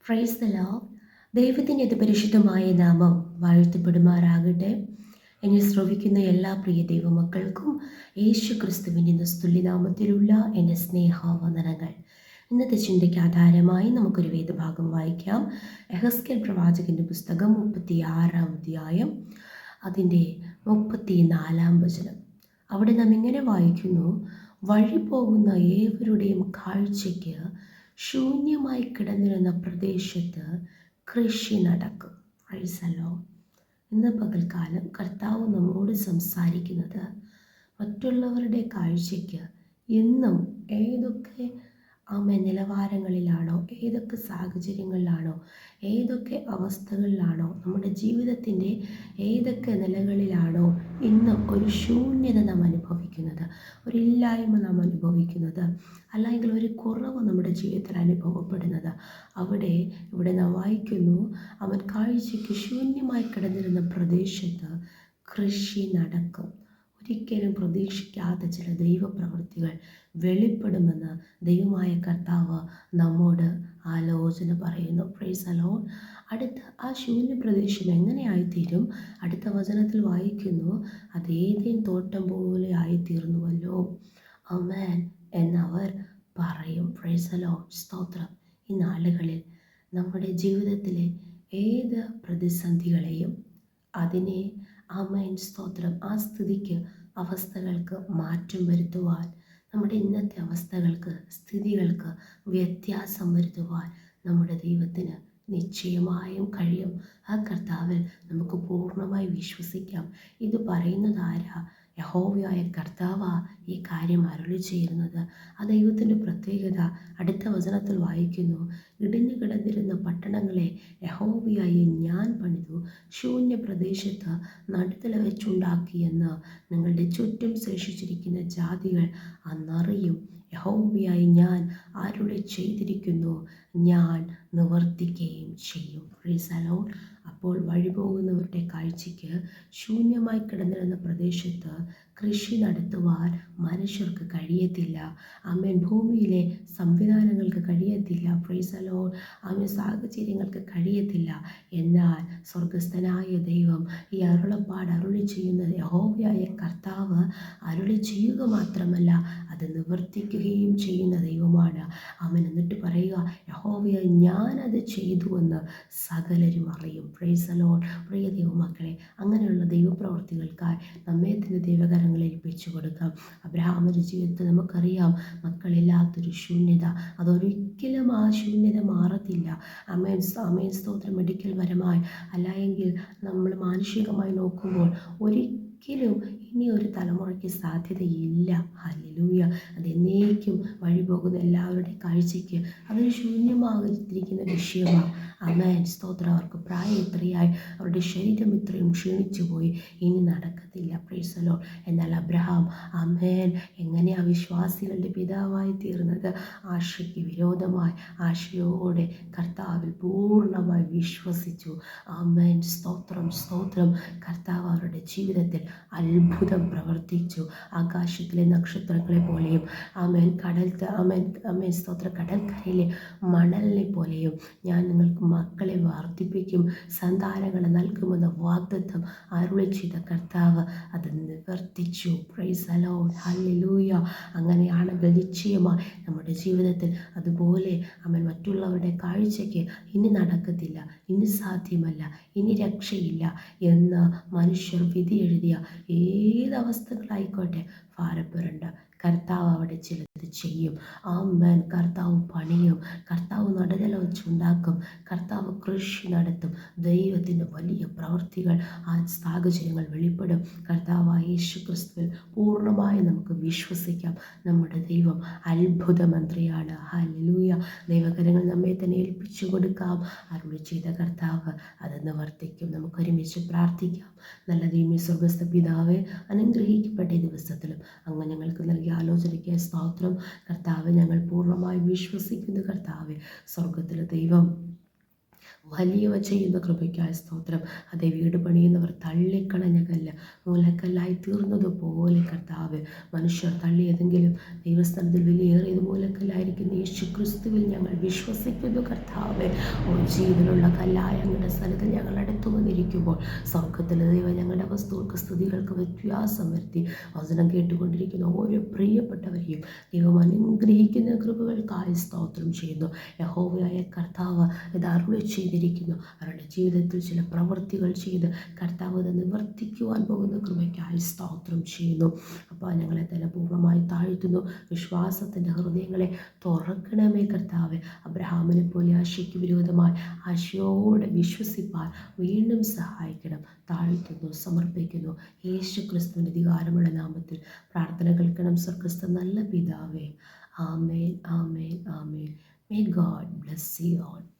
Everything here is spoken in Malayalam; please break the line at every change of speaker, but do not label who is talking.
Praise the Lord. ദൈവത്തിൻ്റെ അതിപരിശുദ്ധമായ നാമം വാഴ്ത്തപ്പെടുമാറാകട്ടെ. എന്നെ ശ്രവിക്കുന്ന എല്ലാ പ്രിയ ദൈവമക്കൾക്കും യേശു ക്രിസ്തുവിൻ്റെ നിസ്തുല്യനാമത്തിലുള്ള എൻ്റെ സ്നേഹവന്ദനങ്ങൾ. ഇന്നത്തെ ചിന്തയ്ക്ക് ആധാരമായി നമുക്കൊരു വേദഭാഗം വായിക്കാം. യെഹെസ്കേൽ പ്രവാചകൻ്റെ പുസ്തകം 36-ാം അധ്യായം, അതിൻ്റെ 34-ാം വചനം. അവിടെ നാം ഇങ്ങനെ വായിക്കുന്നു: വഴി പോകുന്ന ഏവരുടെയും കാഴ്ചയ്ക്ക് ശൂന്യമായി കിടന്നിരുന്ന പ്രദേശത്ത് കൃഷി നടക്കും. Price the Lord. ഇന്ന് പകൽക്കാലം കർത്താവ് നമ്മോട് സംസാരിക്കുന്നത് മറ്റുള്ളവരുടെ കാഴ്ചയ്ക്ക് എന്നും ഏതൊക്കെ നിലവാരങ്ങളിലാണോ, ഏതൊക്കെ സാഹചര്യങ്ങളിലാണോ, ഏതൊക്കെ അവസ്ഥകളിലാണോ, നമ്മുടെ ജീവിതത്തിൻ്റെ ഏതൊക്കെ നിലകളിലാണോ ഇന്നും ഒരു ശൂന്യത നാം അനുഭവിക്കുന്നത്, ഒരു ഇല്ലായ്മ നാം അനുഭവിക്കുന്നത്, അല്ലെങ്കിൽ ഒരു കുറവ് നമ്മുടെ ജീവിതത്തിൽ അനുഭവപ്പെടുന്നത്, ഇവിടെ നാം വായിക്കുന്നു, അവൻ കാഴ്ചയ്ക്ക് ശൂന്യമായി കിടന്നിരുന്ന പ്രദേശത്ത് കൃഷി നടക്കും. ഒരിക്കലും പ്രതീക്ഷിക്കാത്ത ചില ദൈവപ്രവൃത്തികൾ വെളിപ്പെടുമെന്ന് ദൈവമായ കർത്താവ് നമ്മോട് ആലോചന പറയുന്നു. Price the Lord. അടുത്ത ആ ശൂന്യ പ്രദേശം എങ്ങനെയായിത്തീരും? അടുത്ത വചനത്തിൽ വായിക്കുന്നു, അത് ഏദേൻ തോട്ടം പോലെ ആയിത്തീർന്നുവല്ലോ, ആമേൻ എന്നവർ പറയും. Price the Lord. സ്തോത്രം. ഈ നാളുകളിൽ നമ്മുടെ ജീവിതത്തിലെ ഏത് പ്രതിസന്ധികളെയും അതിനെ ആമേൻ സ്തോത്രം, ആ സ്ഥിതിക്ക് അവസ്ഥകൾക്ക് മാറ്റം വരുത്തുവാൻ, നമ്മുടെ ഇന്നത്തെ അവസ്ഥകൾക്ക് സ്ഥിതികൾക്ക് വ്യത്യാസം വരുത്തുവാൻ നമ്മുടെ ദൈവത്തിന് നിശ്ചയമായും കഴിയും. ആ കർത്താവിൽ നമുക്ക് പൂർണ്ണമായി വിശ്വസിക്കാം. ഇത് പറയുന്നത് ആരാ? യഹോവയായ കർത്താവാ ഈ കാര്യം അരുളി ചെയ്യുന്നത്. ആ ദൈവത്തിൻ്റെ പ്രത്യേകത അടുത്ത വചനത്തിൽ വായിക്കുന്നു: ഇടിഞ്ഞു കിടന്നിരുന്ന പട്ടണങ്ങളെ യഹോവയായി ഞാൻ പണിതു, ശൂന്യ പ്രദേശത്ത് നടുതല വെച്ചുണ്ടാക്കിയെന്ന് നിങ്ങളുടെ ചുറ്റും ശേഷിച്ചിരിക്കുന്ന ജാതികൾ അന്നറിയും. യഹോവയായി ഞാൻ അരുളി ചെയ്തിരിക്കുന്നു, ഞാൻ നിവർത്തിക്കുകയും ചെയ്യും. Price the Lord. അപ്പോൾ വഴിപോകുന്നവരുടെ കാഴ്ചയ്ക്ക് ശൂന്യമായി കിടന്നിരുന്ന പ്രദേശത്ത് കൃഷി നടത്തുവാൻ മനുഷ്യർക്ക് കഴിയത്തില്ല. ആമേൻ. ഭൂമിയിലെ സംവിധാനങ്ങൾക്ക് കഴിയത്തില്ല. Praise the Lord. ആമേൻ. സാഹചര്യങ്ങൾക്ക് കഴിയത്തില്ല. എന്നാൽ സ്വർഗസ്ഥനായ ദൈവം ഈ അരുളപ്പാട് അരുളി ചെയ്യുന്നത് യഹോവയായ കർത്താവ് അരുളി ചെയ്യുക മാത്രമല്ല, അത് നിവർത്തിക്കുകയും ചെയ്യുന്ന ദൈവമാണ്. ആമേൻ. എന്നിട്ട് പറയുക, യഹോവയായി ഞാനത് ചെയ്തുവെന്ന് സകലരും അറിയും. Price the Lord. പ്രിയ ദൈവമക്കളെ, അങ്ങനെയുള്ള ദൈവപ്രവർത്തികൾക്കായി നമ്മെ തന്നെ ദൈവകരങ്ങളിൽ ഏൽപ്പിച്ചു കൊടുക്കാം. അബ്രഹാമിൻ്റെ ജീവിതത്തിൽ നമുക്കറിയാം, മക്കളില്ലാത്തൊരു ശൂന്യത. അതൊരിക്കലും ആ ശൂന്യത മാറത്തില്ല. ആമേൻ. ആമേൻ. സ്തോത്രം. മെഡിക്കൽ പരമായി അല്ലെങ്കിൽ നമ്മൾ മാനുഷികമായി നോക്കുമ്പോൾ ഒരിക്കലും ഇനി ഒരു തലമുറയ്ക്ക് സാധ്യതയില്ല. ഹല്ലേലൂയ. അതെന്നേക്കും വഴിപോകുന്ന എല്ലാവരുടെ കാഴ്ചയ്ക്ക് അതൊരു ശൂന്യമായിരിക്കുന്ന വിഷയമാണ്. ആമേൻ. സ്തോത്രം. അവർക്ക് പ്രായം ഇത്രയായി, അവരുടെ ശരീരം ഇത്രയും ക്ഷീണിച്ചു പോയി, ഇനി നടക്കത്തില്ല. Price the Lord. എന്നാൽ അബ്രഹാം, ആമേൻ, എങ്ങനെയാ വിശ്വാസികളുടെ പിതാവായി തീർന്നത്? ആശയ്ക്ക് വിരോധമായി ആശയോടെ കർത്താവിൽ പൂർണ്ണമായി വിശ്വസിച്ചു. ആമേൻ. സ്തോത്രം. സ്തോത്രം. കർത്താവ് അവരുടെ ജീവിതത്തിൽ അത്ഭുതം പ്രവർത്തിച്ചു. ആകാശത്തിലെ നക്ഷത്രങ്ങളെ പോലെയും, ആമേൻ, ആമേൻ സ്തോത്ര, കടൽക്കരയിലെ മണലിനെ പോലെയും ഞാൻ നിങ്ങൾക്ക് മക്കളെ വർദ്ധിപ്പിക്കും, സന്താനങ്ങളെ നൽകുമെന്ന വാഗ്ദത്തം അരുളി ചെയ്ത കർത്താവ് അത് നിവർത്തിച്ചു. Praise the Lord. ഹല്ലേലൂയ. അങ്ങനെയാണെങ്കിൽ നിശ്ചയമായി നമ്മുടെ ജീവിതത്തിൽ അതുപോലെ ആമേൻ മറ്റുള്ളവരുടെ കാഴ്ചയ്ക്ക് ഇനി നടക്കത്തില്ല, ഇനി സാധ്യമല്ല, ഇനി രക്ഷയില്ല എന്ന് മനുഷ്യർ വിധി എഴുതിയ ഏതവസ്ഥകളായിക്കോട്ടെ ഭാരപ്പെടേണ്ട. കർത്താവ് അവിടെ ചിലത് ചെയ്യും. ആമേൻ. കർത്താവ് പണിയും, കർത്താവ് നടുതല വെച്ചുണ്ടാക്കും, കർത്താവ് കൃഷി നടത്തും. ദൈവത്തിൻ്റെ വലിയ പ്രവൃത്തികൾ, ആ സാഹചര്യങ്ങൾ വെളിപ്പെടും. കർത്താവായ യേശു ക്രിസ്തുവിൽ പൂർണ്ണമായി നമുക്ക് വിശ്വസിക്കാം. നമ്മുടെ ദൈവം അത്ഭുതമന്ത്രിയാണ്. ഹല്ലേലൂയ. ദൈവകരങ്ങൾ നമ്മെ തന്നെ ഏൽപ്പിച്ചു കൊടുക്കാം. അരുളി ചെയ്ത കർത്താവ് അത് നിവർത്തിക്കും. നമുക്കൊരുമിച്ച് പ്രാർത്ഥിക്കാം. നല്ല ദൈവമേ, സ്വർഗ്ഗസ്ഥ പിതാവേ, അനുഗ്രഹിക്കപ്പെട്ട ഈ ദിവസത്തിലും അങ്ങ് ഞങ്ങൾക്ക് നൽകിയ ആലോചനയ്ക്ക് സ്തോത്രം. കർത്താവെ, ഞങ്ങൾ പൂർണ്ണമായി വിശ്വസിക്കുന്നു. കർത്താവെ, സ്വർഗത്തിലെ ദൈവം വലിയവ ചെയ്യുന്ന കൃപയ്ക്കായി സ്തോത്രം. അതേ വീട് പണിയുന്നവർ തള്ളിക്കളഞ്ഞ കല്ല് മൂലക്കല്ലായി തീർന്നതുപോലെ കർത്താവ്, മനുഷ്യർ തള്ളിയതെങ്കിലും ദൈവസ്ഥാനത്തിൽ വിലയേറിയത് മൂലക്കല്ലായിരിക്കുന്ന യേശു ക്രിസ്തുവിൽ ഞങ്ങൾ വിശ്വസിക്കുന്നു കർത്താവ്. ഓ ജീവനുള്ള കല്ലായ അങ്ങയുടെ സ്ഥലത്തിൽ ഞങ്ങൾ അടുത്തു വന്നിരിക്കുമ്പോൾ സ്വർഗത്തിലെ ദൈവം ഞങ്ങളുടെ വസ്തുക്കൾക്ക് സ്തുതികൾക്ക് വ്യത്യാസം വരുത്തി വചനം കേട്ടുകൊണ്ടിരിക്കുന്ന ഓരോ പ്രിയപ്പെട്ടവരെയും ദൈവം അനുഗ്രഹിക്കുന്ന കൃപകൾക്കായി സ്തോത്രം ചെയ്യുന്നു. യഹോവയായ കർത്താവ് ഇത് അരുളി ചെയ്തിരിക്കുന്നു. അവരുടെ ജീവിതത്തിൽ ചില പ്രവൃത്തികൾ ചെയ്ത് കർത്താവ് അത് നിവർത്തിക്കുവാൻ പോകുന്ന കൃപയ്ക്കായി സ്തോത്രം ചെയ്യുന്നു. അപ്പോൾ ഞങ്ങളെ തന്നെ പൂർണ്ണമായി താഴ്ത്തുന്നു. വിശ്വാസത്തിൻ്റെ ഹൃദയങ്ങളെ തുറക്കണമേ കർത്താവ്. അബ്രഹാമിനെ പോലെ ആശയ്ക്ക് വിരോധമായി ആശയോടെ വിശ്വസിപ്പാൻ വീണ്ടും സഹായിക്കണം. താഴ്ത്തുന്നു, സമർപ്പിക്കുന്നു. യേശു ക്രിസ്തുവിൻ്റെ അധികാരമുള്ള നാമത്തിൽ പ്രാർത്ഥന കേൾക്കണം സ്വർഗ്ഗസ്ഥ നല്ല പിതാവേ. ആമേൻ, ആമേൻ, ആമേൻ. May God bless you all.